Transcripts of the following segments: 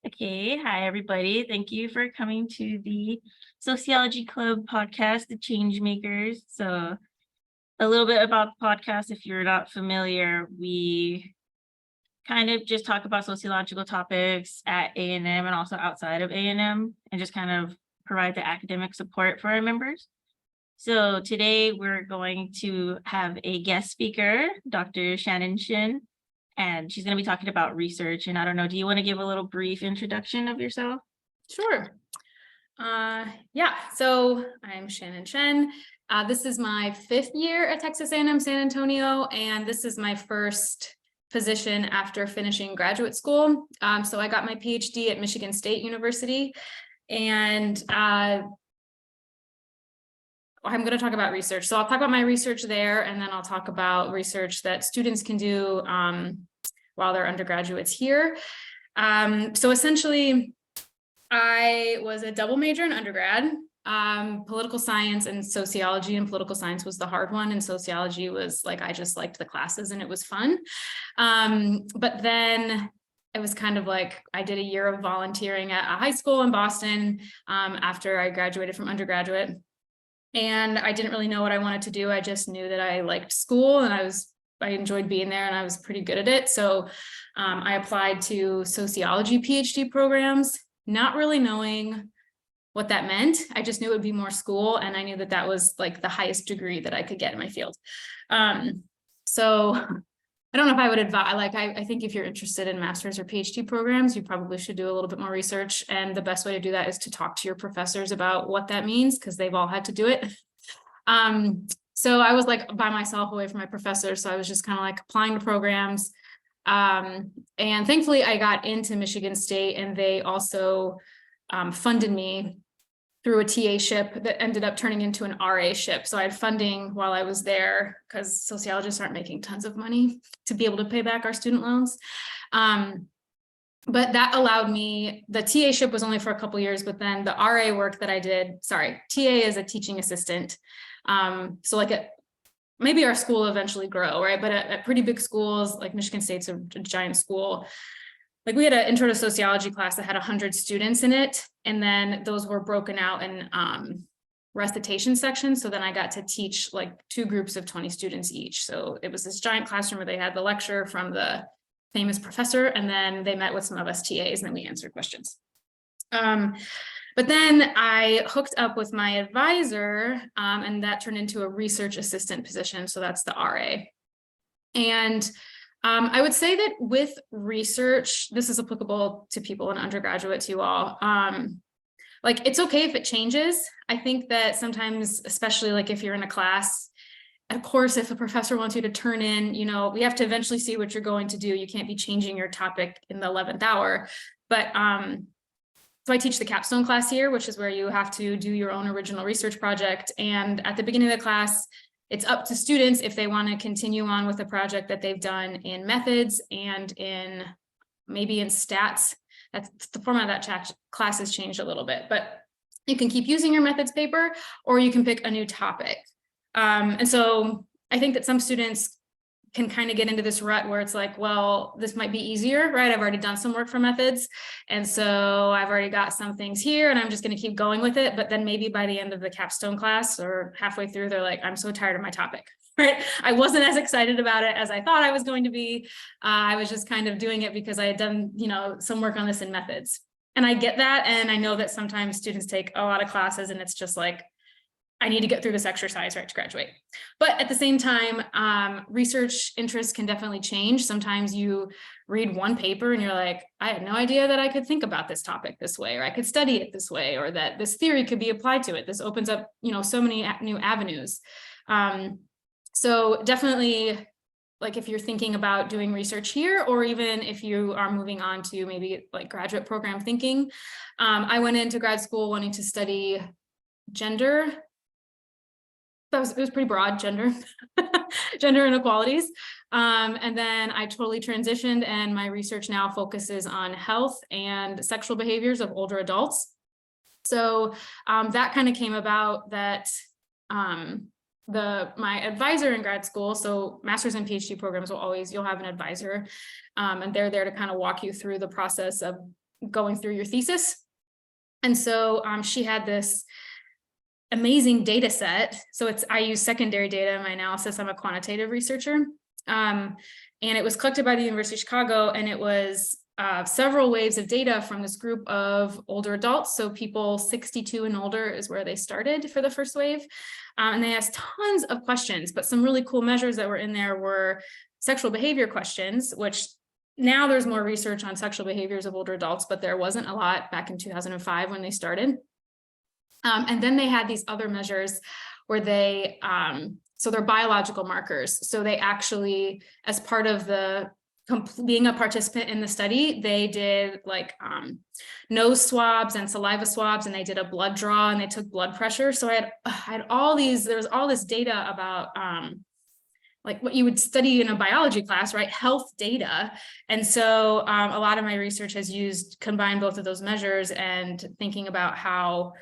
Okay, hi everybody. Thank you for coming to the Sociology Club podcast, The Change Makers. So, a little bit about the podcast, if you're not familiar, we kind of just talk about sociological topics at A&M and also outside of A&M and just kind of provide the academic support for our members. So, today we're going to have a guest speaker, Dr. Shen, and she's going to be talking about research. And I don't know, do you want to give a little brief introduction of yourself? Sure. So I'm Shannon. This is my 5th year at Texas A&M San Antonio, and this is my first position after finishing graduate school. So I got my PhD at Michigan State University, and I'm going to talk about research. So I'll talk about my research there, and then I'll talk about research that students can do while they're undergraduates here. So essentially, I was a double major in undergrad, political science and sociology, and political science was the hard one. And sociology was like, I just liked the classes and it was fun. But then it was kind of like, I did a year of volunteering at a high school in Boston after I graduated from undergraduate. And I didn't really know what I wanted to do. I just knew that I liked school and I enjoyed being there and I was pretty good at it. So I applied to sociology PhD programs, not really knowing what that meant. I just knew it would be more school, and I knew that that was like the highest degree that I could get in my field. So I don't know if I would advise, I think if you're interested in master's or PhD programs, you probably should do a little bit more research. And the best way to do that is to talk to your professors about what that means, because they've all had to do it. So I was like by myself away from my professors. So I was just kind of like applying to programs. And thankfully I got into Michigan State, and they also funded me through a TA ship that ended up turning into an RA ship. So I had funding while I was there, because sociologists aren't making tons of money to be able to pay back our student loans. But that allowed me, the TA ship was only for a couple of years, but then the RA work that I did, TA is a teaching assistant. So like maybe our school will eventually grow, right? But at pretty big schools, like Michigan State's a giant school. Like we had an intro to sociology class that had 100 students in it. And then those were broken out in recitation sections. So then I got to teach like 2 groups of 20 students each. So it was this giant classroom where they had the lecture from the famous professor, and then they met with some of us TAs, and then we answered questions. But then I hooked up with my advisor, and that turned into a research assistant position. So that's the RA. And I would say that with research, this is applicable to people in undergraduate, to you all. Like it's okay if it changes. I think that sometimes, especially like if you're in a class, of course, if a professor wants you to turn in, we have to eventually see what you're going to do. You can't be changing your topic in the 11th hour. But so I teach the capstone class here, which is where you have to do your own original research project. And at the beginning of the class, it's up to students if they want to continue on with a project that they've done in methods and maybe in stats. That's the format of that class has changed a little bit, but you can keep using your methods paper, or you can pick a new topic. And so I think that some students can kind of get into this rut where it's like, well, this might be easier, right? I've already done some work for methods. And so I've already got some things here and I'm just going to keep going with it. But then maybe by the end of the capstone class or halfway through, they're like, I'm so tired of my topic, right? I wasn't as excited about it as I thought I was going to be. I was just kind of doing it because I had done, some work on this in methods. And I get that. And I know that sometimes students take a lot of classes and it's just like, I need to get through this exercise right to graduate. But at the same time, research interests can definitely change. Sometimes you read one paper and you're like, I had no idea that I could think about this topic this way, or I could study it this way, or that this theory could be applied to it. This opens up, so many new avenues. So definitely, like if you're thinking about doing research here, or even if you are moving on to maybe like graduate program thinking, I went into grad school wanting to study gender. It was pretty broad, gender inequalities. And then I totally transitioned, and my research now focuses on health and sexual behaviors of older adults. So that kind of came about that my advisor in grad school, so master's and PhD programs you'll have an advisor, and they're there to kind of walk you through the process of going through your thesis. And so she had this amazing data set. So I use secondary data in my analysis. I'm a quantitative researcher. And it was collected by the University of Chicago, and it was several waves of data from this group of older adults. So people 62 and older is where they started for the first wave. And they asked tons of questions, but some really cool measures that were in there were sexual behavior questions, which now there's more research on sexual behaviors of older adults, but there wasn't a lot back in 2005 when they started. And then they had these other measures where they, so they're biological markers. So they actually, as part of the being a participant in the study, they did like nose swabs and saliva swabs, and they did a blood draw, and they took blood pressure. So I had all these, there was all this data about like what you would study in a biology class, right? Health data. And so a lot of my research has combined both of those measures and thinking about how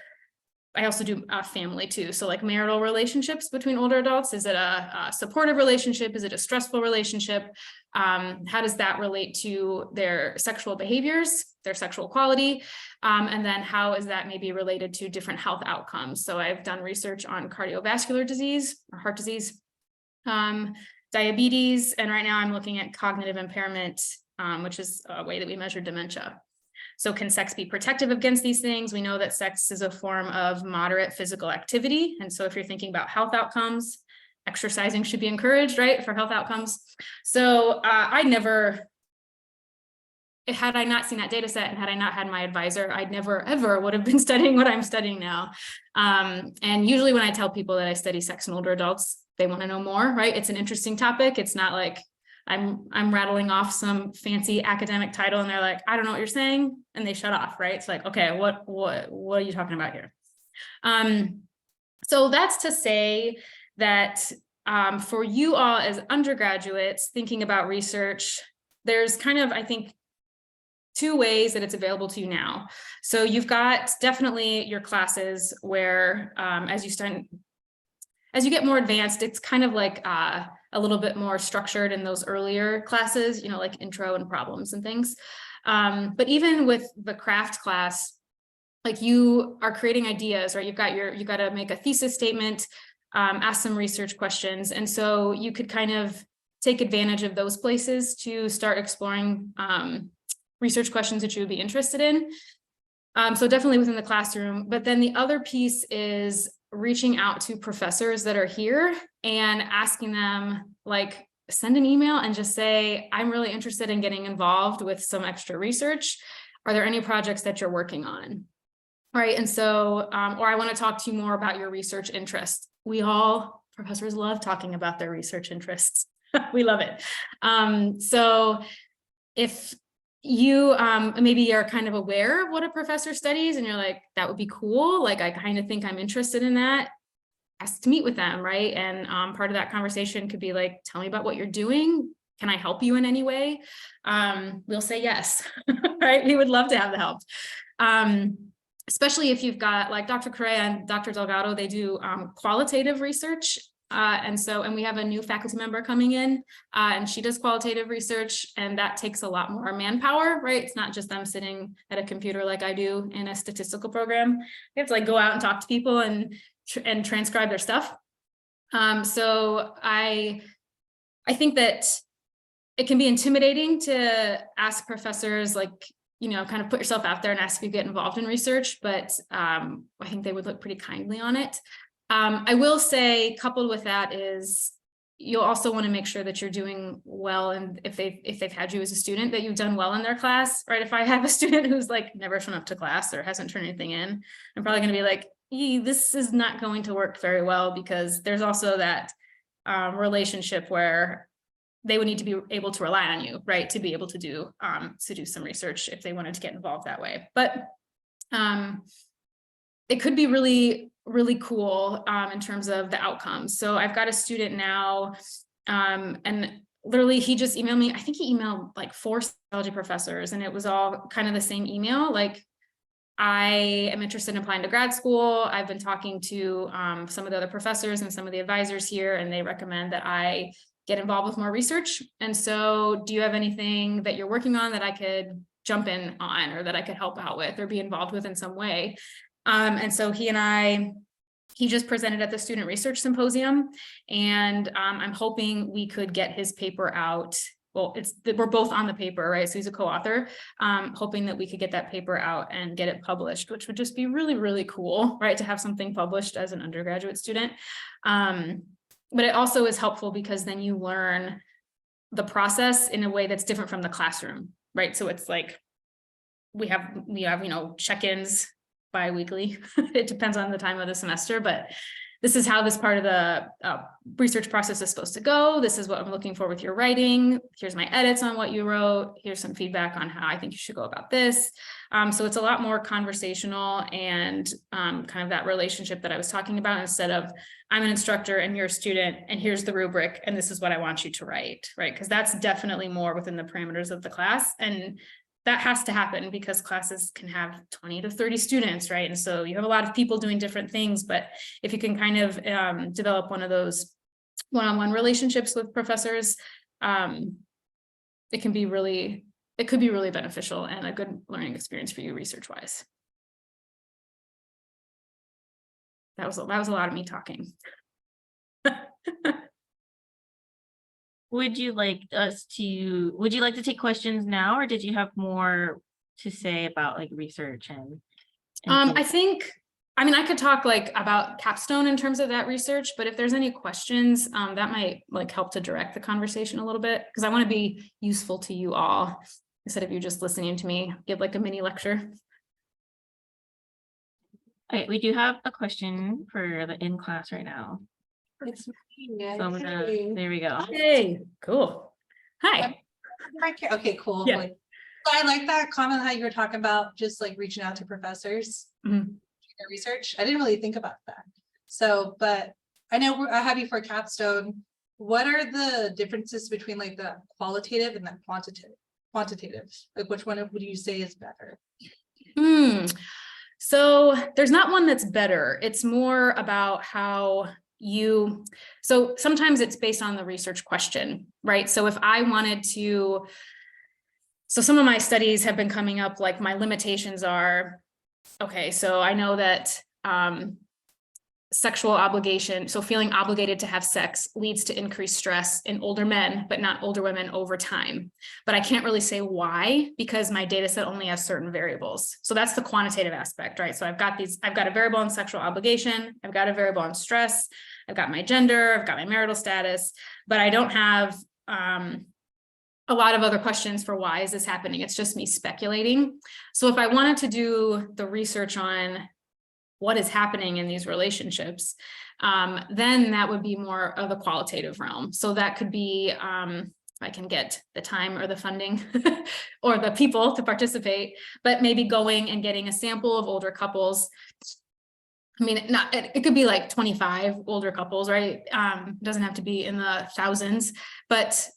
I also do family too. So like marital relationships between older adults. Is it a supportive relationship? Is it a stressful relationship? How does that relate to their sexual behaviors, their sexual quality? And then how is that maybe related to different health outcomes? So I've done research on cardiovascular disease or heart disease, diabetes, and right now I'm looking at cognitive impairment, which is a way that we measure dementia. So can sex be protective against these things? We know that sex is a form of moderate physical activity. And so if you're thinking about health outcomes, exercising should be encouraged, right, for health outcomes. So I never, had I not seen that data set and had I not had my advisor, I'd never, ever would have been studying what I'm studying now. And usually when I tell people that I study sex in older adults, they want to know more, right? It's an interesting topic. It's not like I'm rattling off some fancy academic title and they're like, I don't know what you're saying. And they shut off, right? It's like, okay, what are you talking about here? So that's to say that for you all as undergraduates thinking about research, there's kind of, I think, two ways that it's available to you now. So you've got definitely your classes where as you get more advanced, it's kind of like a little bit more structured in those earlier classes, you know, like intro and problems and things. But even with the craft class, like you are creating ideas, right? You got to make a thesis statement, ask some research questions. And so you could kind of take advantage of those places to start exploring research questions that you would be interested in. So definitely within the classroom. But then the other piece is reaching out to professors that are here and asking them, like, send an email and just say, I'm really interested in getting involved with some extra research. Are there any projects that you're working on? Right. And so, or I want to talk to you more about your research interests. Professors love talking about their research interests. We love it. So if you maybe are kind of aware of what a professor studies and you're like, that would be cool. Like, I kind of think I'm interested in that. Ask to meet with them, right? And part of that conversation could be like, tell me about what you're doing. Can I help you in any way? We'll say yes, right? We would love to have the help. Especially if you've got like Dr. Correa and Dr. Delgado, they do qualitative research. And we have a new faculty member coming in and she does qualitative research, and that takes a lot more manpower, right? It's not just them sitting at a computer like I do in a statistical program. We have to like go out and talk to people and transcribe their stuff. So I think that it can be intimidating to ask professors, like, you know, kind of put yourself out there and ask if you get involved in research, but I think they would look pretty kindly on it. I will say, coupled with that is you'll also want to make sure that you're doing well. And if they've had you as a student, that you've done well in their class, right? If I have a student who's like never shown up to class or hasn't turned anything in, I'm probably going to be like, this is not going to work very well, because there's also that relationship where they would need to be able to rely on you, right? To be able to do some research if they wanted to get involved that way. But it could be really, really cool in terms of the outcomes. So I've got a student now, and literally he just emailed me. I think he emailed like 4 psychology professors, and it was all kind of the same email. Like, I am interested in applying to grad school. I've been talking to some of the other professors and some of the advisors here, and they recommend that I get involved with more research. And so do you have anything that you're working on that I could jump in on, or that I could help out with or be involved with in some way. And so he just presented at the Student Research Symposium, and I'm hoping we could get his paper out. Well, we're both on the paper, right? So he's a co-author, hoping that we could get that paper out and get it published, which would just be really, really cool, right? To have something published as an undergraduate student. But it also is helpful because then you learn the process in a way that's different from the classroom, right? So it's like, we have, check-ins bi-weekly. It depends on the time of the semester, but this is how this part of the research process is supposed to go. This is what I'm looking for with your writing. Here's my edits on what you wrote. Here's some feedback on how I think you should go about this. So it's a lot more conversational and kind of that relationship that I was talking about, instead of I'm an instructor and you're a student and here's the rubric and this is what I want you to write, right? Because that's definitely more within the parameters of the class. And that has to happen because classes can have 20 to 30 students, right? And so you have a lot of people doing different things, but if you can kind of develop one of those one-on-one relationships with professors, it could be really beneficial and a good learning experience for you research-wise. That was a lot of me talking. Would you like to take questions now, or did you have more to say about like research and I could talk like about capstone in terms of that research, but if there's any questions, that might like help to direct the conversation a little bit, because I want to be useful to you all instead of you just listening to me give like a mini lecture. Okay, we do have a question for the in class right now. It's me. So I'm gonna, there we go. Hey, cool. Hi. Right here. Okay, cool. Yeah. So I like that comment how you were talking about just like reaching out to professors Mhm. for research. I didn't really think about that. So, but I know I have you for capstone. What are the differences between like the qualitative and the quantitative? Like which one would you say is better? So there's not one that's better. It's more about how so sometimes it's based on the research question, right? So if I wanted to, so some of my studies have been coming up, like my limitations are, okay, so I know that sexual obligation, so feeling obligated to have sex leads to increased stress in older men, but not older women over time. But I can't really say why, because my data set only has certain variables. So that's the quantitative aspect, right? So I've got a variable on sexual obligation, I've got a variable on stress, I've got my gender, I've got my marital status, but I don't have a lot of other questions for why is this happening? It's just me speculating. So if I wanted to do the research on what is happening in these relationships, then that would be more of the qualitative realm. So that could be, if I can get the time or the funding or the people to participate, but maybe going and getting a sample of older couples. I mean, it could be like 25 older couples, right? Doesn't have to be in the thousands, but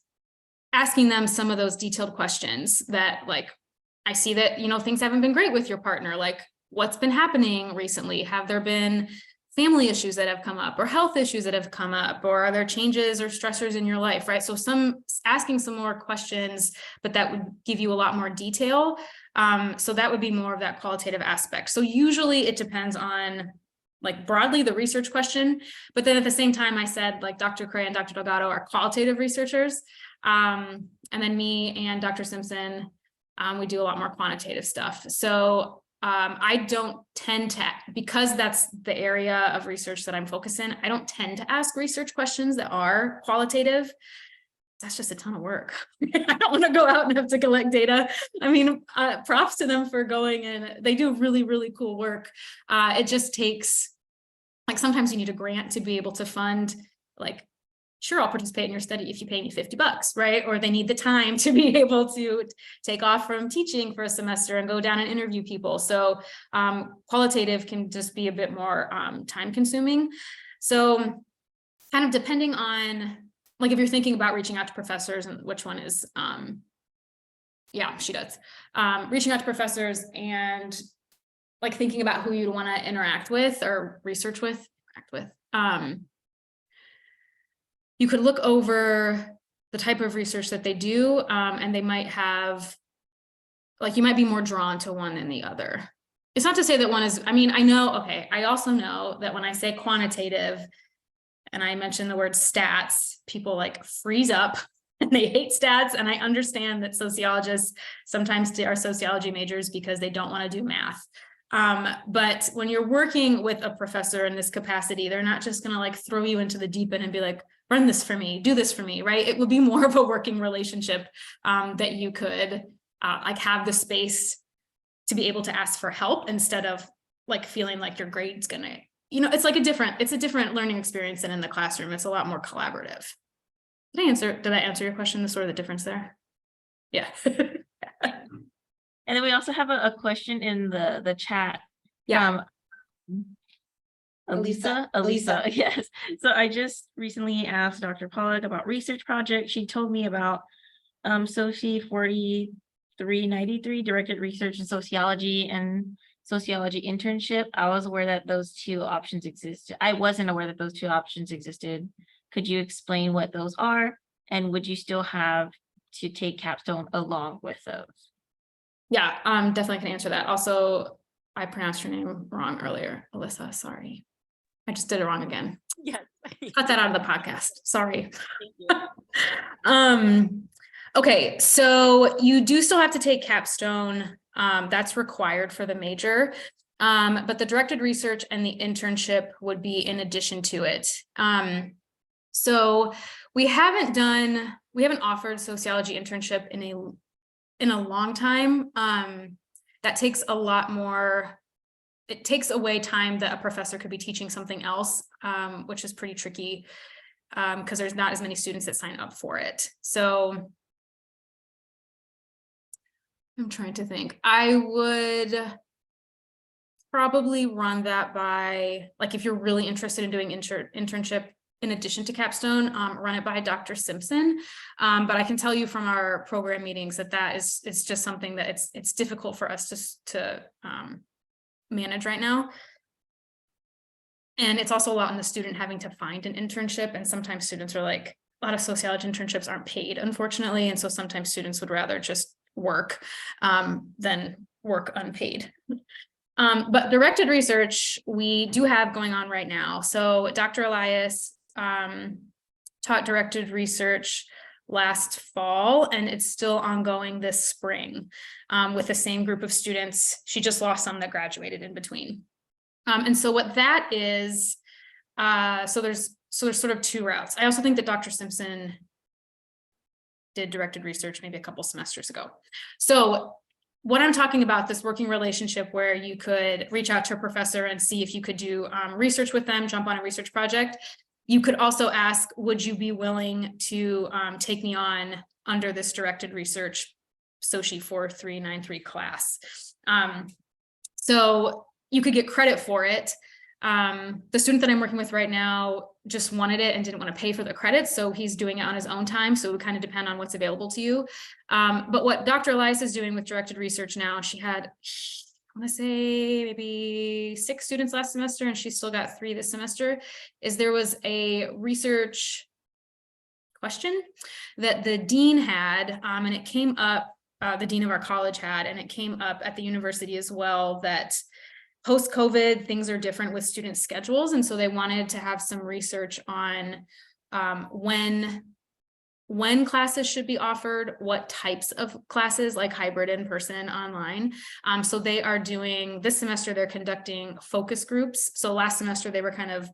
asking them some of those detailed questions that, like, I see that, things haven't been great with your partner. Like, what's been happening recently? Have there been family issues that have come up, or health issues that have come up, or are there changes or stressors in your life, right? So asking some more questions, but that would give you a lot more detail. So that would be more of that qualitative aspect. So usually it depends on, like, broadly the research question, but then at the same time, I said, like, Dr. Cray and Dr. Delgado are qualitative researchers. And then me and Dr. Simpson, we do a lot more quantitative stuff. So I don't tend to, because that's the area of research that I'm focused in, I don't tend to ask research questions that are qualitative. That's just a ton of work. I don't want to go out and have to collect data. I mean, props to them for going, and they do really, really cool work. It just takes, like, sometimes you need a grant to be able to fund, like, sure, I'll participate in your study if you pay me $50, right? Or they need the time to be able to take off from teaching for a semester and go down and interview people. So qualitative can just be a bit more time consuming. So kind of depending on, like, if you're thinking about reaching out to professors, and which one is, yeah, she does. Reaching out to professors and, like, thinking about who you'd want to interact with or research with, you could look over the type of research that they do, and they might have like you might be more drawn to one than the other. It's not to say that one is, I mean, I know, okay, I also know that when I say quantitative and I mention the word stats, people like freeze up and they hate stats. And I understand that sociologists sometimes are sociology majors because they don't want to do math. But when you're working with a professor in this capacity, they're not just going to like throw you into the deep end and be like, run this for me, do this for me, right? It would be more of a working relationship that you could like have the space to be able to ask for help instead of like feeling like your grade's gonna, you know, it's like it's a different learning experience than in the classroom. It's a lot more collaborative. Did I answer your question? The sort of the difference there? Yeah. And then we also have a question in the chat. Yeah. Elisa, yes. So I just recently asked Dr. Pollack about research projects. She told me about SOCI 4393, directed research in sociology and sociology internship. I was aware that those two options existed. I wasn't aware that those two options existed. Could you explain what those are? And would you still have to take capstone along with those? Yeah, definitely can answer that. Also, I pronounced your name wrong earlier, Alyssa, sorry. I just did it wrong again. Yes. Cut that out of the podcast, sorry. Thank you. Okay, so you do still have to take capstone. That's required for the major. But the directed research and the internship would be in addition to it. So we haven't offered sociology internship in a long time. That takes a lot more. It takes away time that a professor could be teaching something else, which is pretty tricky because there's not as many students that sign up for it. So I'm trying to think. I would probably run that by, like, if you're really interested in doing internship in addition to capstone, run it by Dr. Simpson. But I can tell you from our program meetings that it's just something that it's difficult for us to manage right now. And it's also a lot on the student having to find an internship. And sometimes students are like, a lot of sociology internships aren't paid, unfortunately. And so sometimes students would rather just work than work unpaid. But directed research, we do have going on right now. So Dr. Elias taught directed research last fall, and it's still ongoing this spring with the same group of students. She just lost some that graduated in between. And so what that is, so there's sort of two routes. I also think that Dr. Simpson did directed research maybe a couple semesters ago. So what I'm talking about, this working relationship where you could reach out to a professor and see if you could do research with them, jump on a research project. You could also ask, would you be willing to take me on under this directed research SOCI 4393 class? So you could get credit for it. The student that I'm working with right now just wanted it and didn't want to pay for the credits, so he's doing it on his own time. So it would kind of depend on what's available to you. But what Dr. Elias is doing with directed research now, she had, I want to say maybe 6 students last semester, and she still got 3 this semester, is there was a research question that the dean had, and it came up, the dean of our college had, and it came up at the university as well, that post-COVID, things are different with student schedules. And so they wanted to have some research on when classes should be offered, what types of classes, like hybrid, in person, online. So they are doing, this semester, they're conducting focus groups. So last semester, they were kind of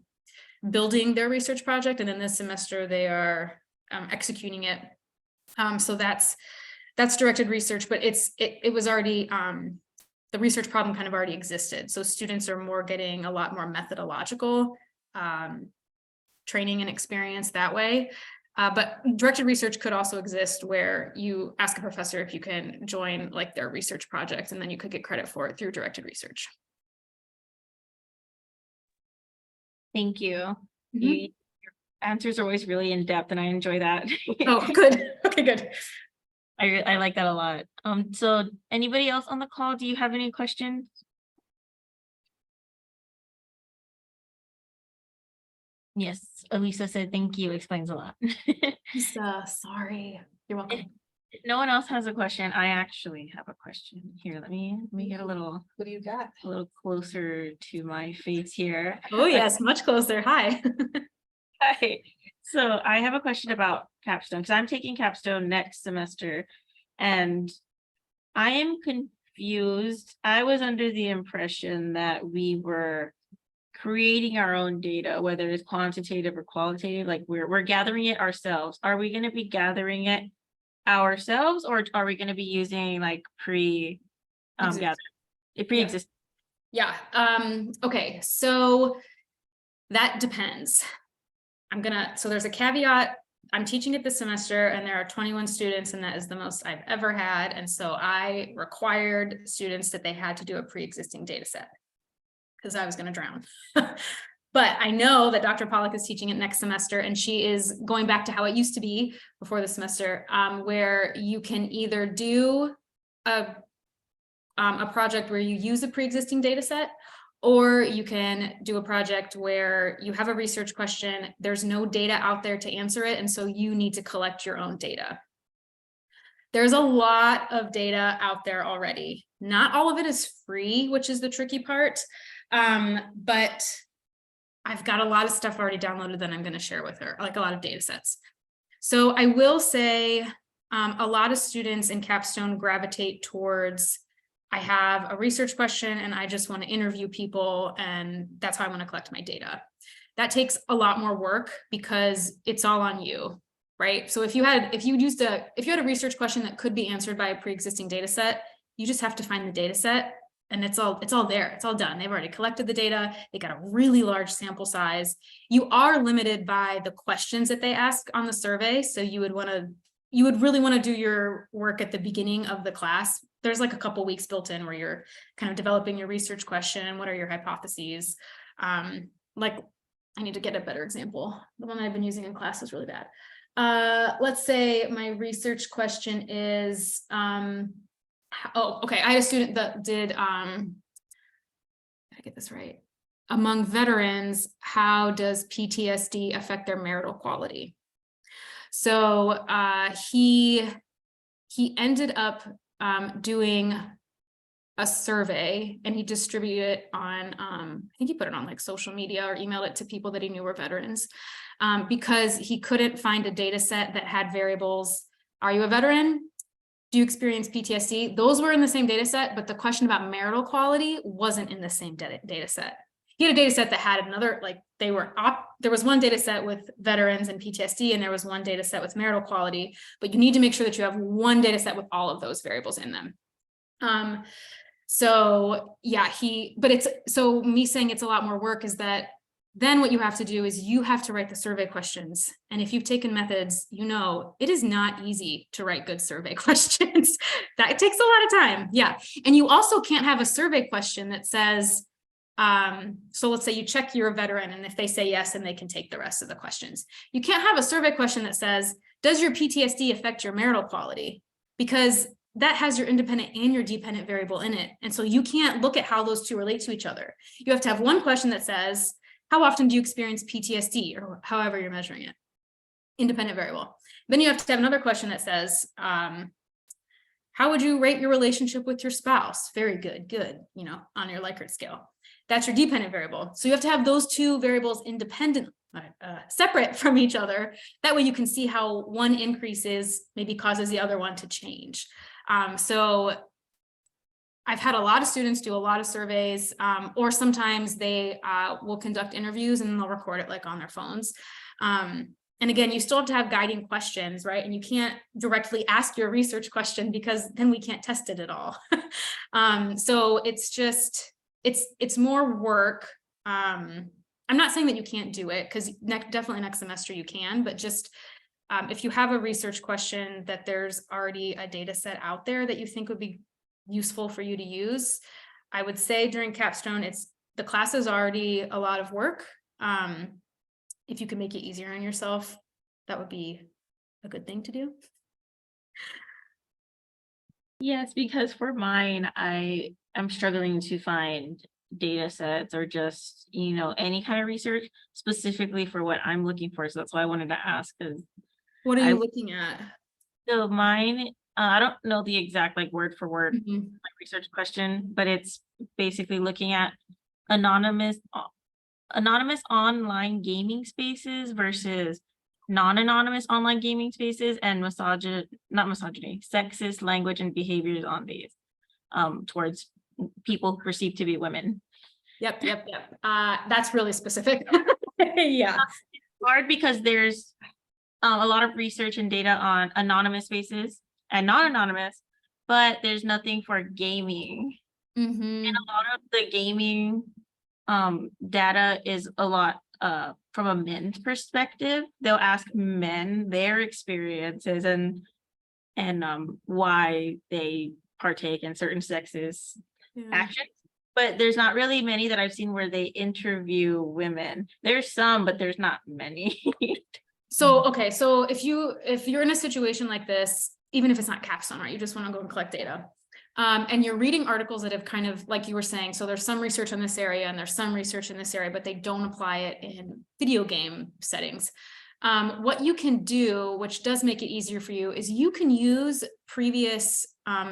building their research project. And then this semester, they are executing it. So that's directed research, but it was already, the research problem kind of already existed. So students are more getting a lot more methodological training and experience that way. But directed research could also exist where you ask a professor if you can join like their research project, and then you could get credit for it through directed research. Thank you. Your answers are always really in depth, and I enjoy that. Oh, good. Okay, good. I like that a lot. So anybody else on the call, do you have any questions? Yes, Elisa said thank you, explains a lot. Lisa, sorry. You're welcome. If no one else has a question, I actually have a question here. Let me get a little got? closer to my face here. Oh, yes, much closer. Hi. Hi. So I have a question about capstone because I'm taking capstone next semester and I am confused. I was under the impression that we were creating our own data, whether it's quantitative or qualitative, like we're gathering it ourselves. Are we going to be gathering it ourselves, or are we going to be using like Exist. pre-existing? Yeah. Okay. So that depends. So there's a caveat. I'm teaching it this semester and there are 21 students and that is the most I've ever had. And so I required students that they had to do a pre-existing data set because I was going to drown. But I know that Dr. Pollack is teaching it next semester and she is going back to how it used to be before the semester, where you can either do a project where you use a pre-existing data set, or you can do a project where you have a research question, there's no data out there to answer it, and so you need to collect your own data. There's a lot of data out there already. Not all of it is free, which is the tricky part, but I've got a lot of stuff already downloaded that I'm going to share with her, like a lot of data sets. So I will say a lot of students in capstone gravitate towards, I have a research question and I just want to interview people and that's how I want to collect my data. That takes a lot more work because it's all on you, right? So if you had a research question that could be answered by a pre-existing data set, you just have to find the data set and it's all there, it's all done. They've already collected the data, they got a really large sample size. You are limited by the questions that they ask on the survey. So you would really want to do your work at the beginning of the class. There's like a couple weeks built in where you're kind of developing your research question. What are your hypotheses? Like, I need to get a better example. The one I've been using in class is really bad. Let's say my research question is, okay, I had a student that did, did I get this right? Among veterans, how does PTSD affect their marital quality? So he ended up doing a survey and he distributed it on, I think he put it on like social media or emailed it to people that he knew were veterans, because he couldn't find a data set that had variables. Are you a veteran? Do you experience PTSD? Those were in the same data set, but the question about marital quality wasn't in the same data set. He had a data set that had another, like there was one data set with veterans and PTSD, and there was one data set with marital quality, but you need to make sure that you have one data set with all of those variables in them. So yeah, so me saying it's a lot more work is that then what you have to do is you have to write the survey questions. And if you've taken methods, you know, it is not easy to write good survey questions. That takes a lot of time. Yeah. And you also can't have a survey question that says, so let's say you check you're a veteran and if they say yes, then they can take the rest of the questions. You can't have a survey question that says, does your PTSD affect your marital quality? Because that has your independent and your dependent variable in it. And so you can't look at how those two relate to each other. You have to have one question that says, how often do you experience PTSD, or however you're measuring it? Independent variable. Then you have to have another question that says, how would you rate your relationship with your spouse? Very good, good, you know, on your Likert scale. That's your dependent variable. So you have to have those two variables independent, separate from each other. That way you can see how one increases maybe causes the other one to change. So I've had a lot of students do a lot of surveys, or sometimes they will conduct interviews and they'll record it like on their phones. And again, you still have to have guiding questions, right? And you can't directly ask your research question because then we can't test it at all. So it's just, it's more work. I'm not saying that you can't do it because definitely next semester you can, but just if you have a research question that there's already a data set out there that you think would be useful for you to use, I would say during capstone, the class is already a lot of work. If you can make it easier on yourself, that would be a good thing to do. Yes, because for mine, I'm struggling to find data sets or just, you know, any kind of research specifically for what I'm looking for. So that's why I wanted to ask. What are you looking at? So mine, I don't know the exact like word for word Mhm. research question, but it's basically looking at anonymous anonymous online gaming spaces versus non-anonymous online gaming spaces and not misogyny, sexist language and behaviors on these towards people perceived to be women. Yep. That's really specific. Yeah. Hard because there's a lot of research and data on anonymous spaces and non-anonymous, but there's nothing for gaming. Mhm. A lot of the gaming data is a lot from a men's perspective. They'll ask men their experiences and why they partake in certain sexist Yeah. actions. But there's not really many that I've seen where they interview women. There's some, but there's not many. So, okay, so if you're in a situation like this, even if it's not capstone, right, you just want to go and collect data. And you're reading articles that have kind of, like you were saying, so there's some research in this area and there's some research in this area, but they don't apply it in video game settings. What you can do, which does make it easier for you, is you can use previous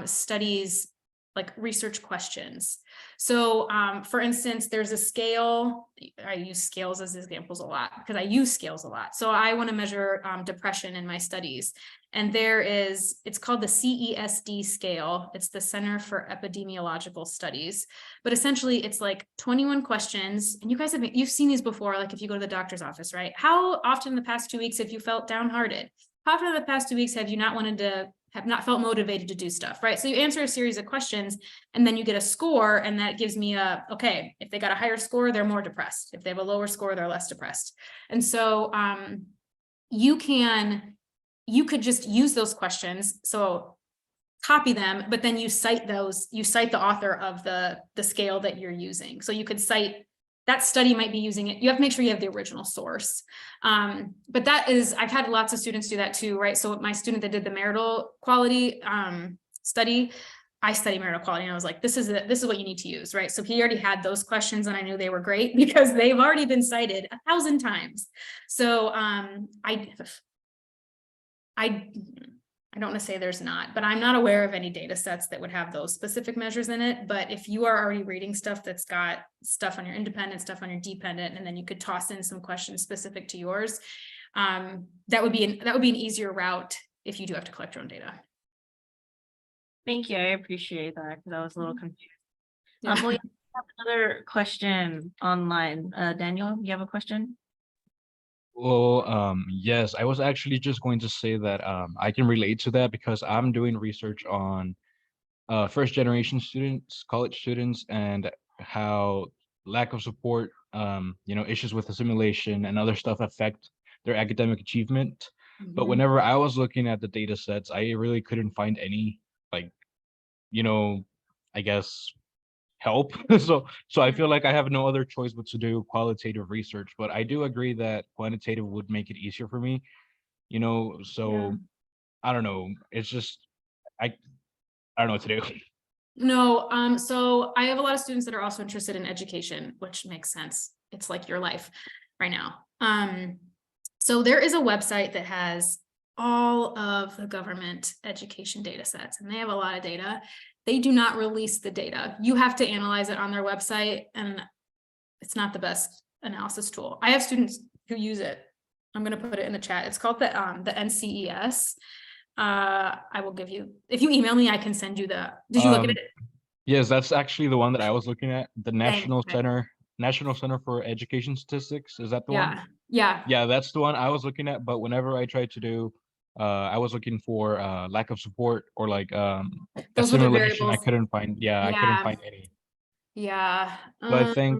studies, like research questions. So for instance, there's a scale. I use scales as examples a lot because I use scales a lot. So I want to measure depression in my studies. And it's called the CESD scale. It's the Center for Epidemiological Studies. But essentially it's like 21 questions. And you guys you've seen these before, like if you go to the doctor's office, right? How often in the past 2 weeks have you felt downhearted? How often in the past 2 weeks have you have not felt motivated to do stuff, right? So you answer a series of questions and then you get a score, and that gives me okay, if they got a higher score, they're more depressed. If they have a lower score, they're less depressed. And so you could just use those questions. So copy them, but then you cite the author of the scale that you're using. So you could cite that study might be using it. You have to make sure you have the original source. But I've had lots of students do that too, right? So my student that did the marital quality study, I study marital quality, and I was like, this is what you need to use, right? So he already had those questions, and I knew they were great because they've already been cited 1,000 times. So I don't want to say there's not, but I'm not aware of any data sets that would have those specific measures in it. But if you are already reading stuff that's got stuff on your independent, stuff on your dependent, and then you could toss in some questions specific to yours, that would be an easier route if you do have to collect your own data. Thank you. I appreciate that because I was a little confused. Yeah. We have another question online. Daniel, you have a question? Well, yes, I was actually just going to say that I can relate to that because I'm doing research on first generation students, college students, and how lack of support, issues with assimilation and other stuff affect their academic achievement. But Mhm. whenever I was looking at the data sets, I really couldn't find any, like, I guess help. So I feel like I have no other choice but to do qualitative research. But I do agree that quantitative would make it easier for me, so Yeah. I don't know. It's just I I don't know what to do. No, so I have a lot of students that are also interested in education, which makes sense. It's like your life right now. So there is a website that has all of the government education data sets, and they have a lot of data. They do not release the data. You have to analyze it on their website, and it's not the best analysis tool. I have students who use it. I'm going to put it in the chat. It's called the NCES. I will give you, if you email me, I can send you did you look at it? Yes, that's actually the one that I was looking at. The Thanks. National Center for Education Statistics. Is that the one? Yeah. Yeah, that's the one I was looking at. But whenever I tried to do, I was looking for lack of support or like Those were the assimilation. I variables. couldn't find. Yeah, I couldn't find any. Yeah. So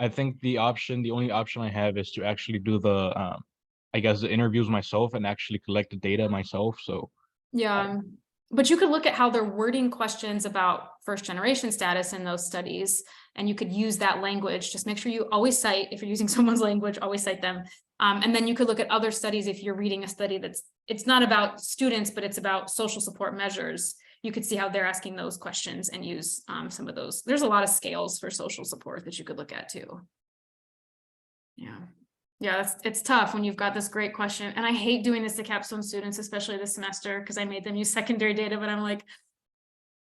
I think the only option I have is to actually do I guess the interviews myself and actually collect the data myself. So Yeah. But you could look at how they're wording questions about first generation status in those studies, and you could use that language. Just make sure you always cite, if you're using someone's language, always cite them. And then you could look at other studies. If you're reading a study it's not about students, but it's about social support measures, you could see how they're asking those questions and use some of those. There's a lot of scales for social support that you could look at too. Yeah. Yeah, it's tough when you've got this great question. And I hate doing this to capstone students, especially this semester, because I made them use secondary data, but I'm like,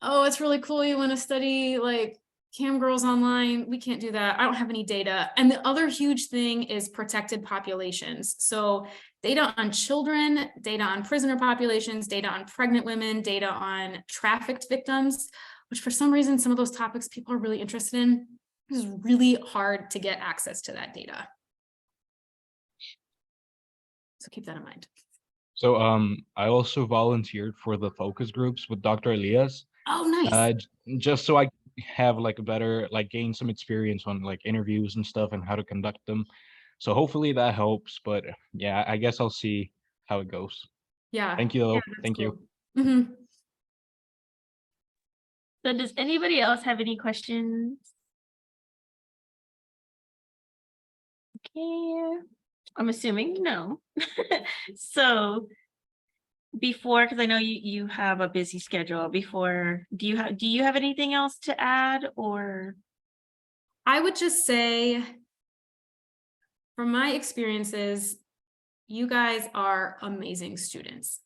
oh, it's really cool. You want to study like cam girls online. We can't do that. I don't have any data. And the other huge thing is protected populations. So data on children, data on prisoner populations, data on pregnant women, data on trafficked victims, which for some reason, some of those topics people are really interested in. It's really hard to get access to that data. So keep that in mind. So I also volunteered for the focus groups with Dr. Elias, Oh, nice. just so I have like a better, like gain some experience on like interviews and stuff and how to conduct them. So hopefully that helps, but yeah, I guess I'll see how it goes. Yeah. Thank you Yeah, though. that's Thank you. cool. Mhm. So does anybody else have any questions? Okay, I'm assuming no. So before, because I know you have a busy schedule, before, do you have anything else to add, or? I would just say, from my experiences, you guys are amazing students.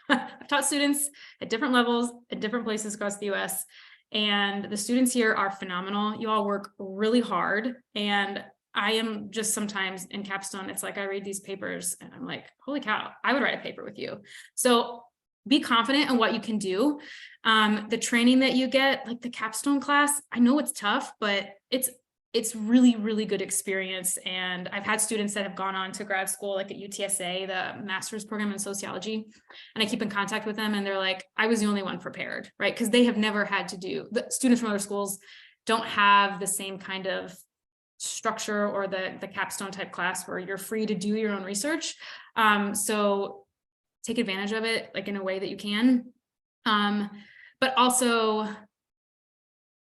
I've taught students at different levels, at different places across the US, and the students here are phenomenal. You all work really hard, and I am just sometimes in capstone, it's like I read these papers and I'm like, holy cow, I would write a paper with you. So be confident in what you can do. The training that you get, like the capstone class, I know it's tough, but it's really, really good experience. And I've had students that have gone on to grad school, like at UTSA, the master's program in sociology. And I keep in contact with them and they're like, I was the only one prepared, right? Because they have never had to do, the students from other schools don't have the same kind of structure or the capstone type class where you're free to do your own research. So take advantage of it, like in a way that you can. But also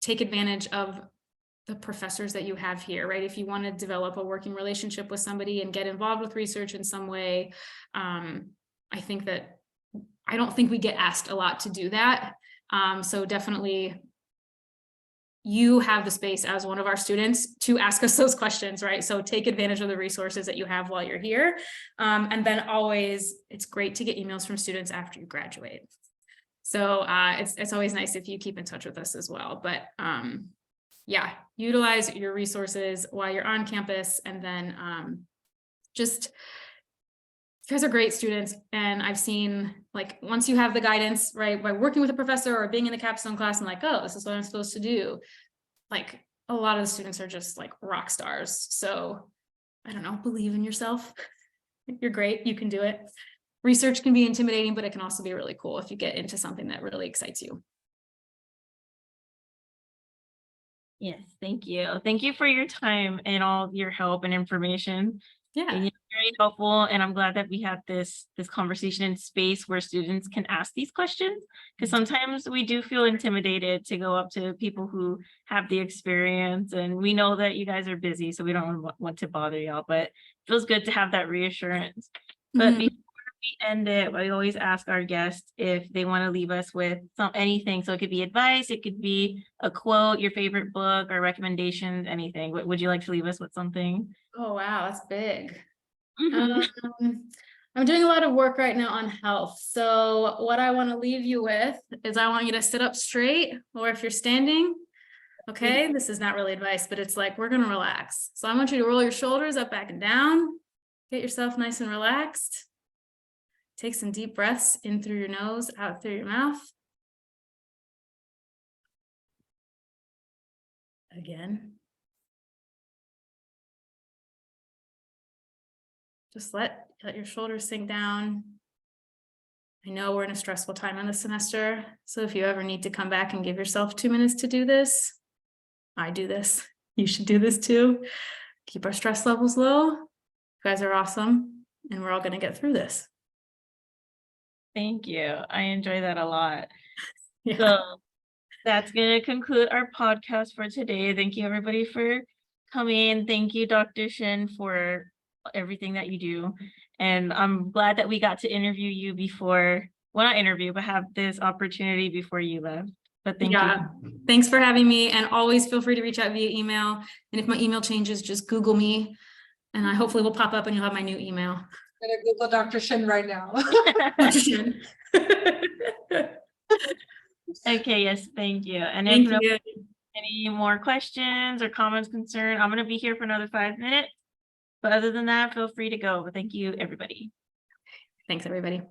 take advantage of the professors that you have here, right? If you want to develop a working relationship with somebody and get involved with research in some way, I think that I don't think we get asked a lot to do that. So definitely you have the space as one of our students to ask us those questions, right? So take advantage of the resources that you have while you're here. And then always, it's great to get emails from students after you graduate. So it's always nice if you keep in touch with us as well. But yeah, utilize your resources while you're on campus, and then just, you guys are great students. And I've seen, like, once you have the guidance, right, by working with a professor or being in the capstone class and like, oh, this is what I'm supposed to do. Like, a lot of the students are just like rock stars. So I don't know, believe in yourself. You're great. You can do it. Research can be intimidating, but it can also be really cool if you get into something that really excites you. Yes, thank you. Thank you for your time and all your help and information. Yeah. And it's very helpful, and I'm glad that we have this conversation in space where students can ask these questions, because sometimes we do feel intimidated to go up to people who have the experience, and we know that you guys are busy, so we don't want to bother y'all, but it feels good to have that reassurance. But Mhm. before we end it, we always ask our guests if they want to leave us with anything. So it could be advice, it could be a quote, your favorite book, or recommendations, anything. Would you like to leave us with something? Oh, wow, that's big. Mhm. I'm doing a lot of work right now on health. So what I want to leave you with is I want you to sit up straight, or if you're standing, okay, this is not really advice, but it's like, we're going to relax. So I want you to roll your shoulders up, back and down, get yourself nice and relaxed. Take some deep breaths in through your nose, out through your mouth. Again. Just let your shoulders sink down. I know we're in a stressful time in the semester, so if you ever need to come back and give yourself 2 minutes to do this, I do this. You should do this too. Keep our stress levels low. You guys are awesome, and we're all going to get through this. Thank you. I enjoy that a lot. Yeah. So that's going to conclude our podcast for today. Thank you, everybody, for coming. Thank you, Dr. Shen, for everything that you do. And I'm glad that we got to interview you before, well, not interview, but have this opportunity before you left. But thank you. Thanks for having me. And always feel free to reach out via email. And if my email changes, just Google me. And I hopefully will pop up and you'll have my new email. I'm gonna Google Dr. Shen right now. Okay, yes, thank you. And if Thank no you. any more questions or comments, concern, I'm gonna be here for another 5 minutes. But other than that, feel free to go. Thank you, everybody. Thanks, everybody.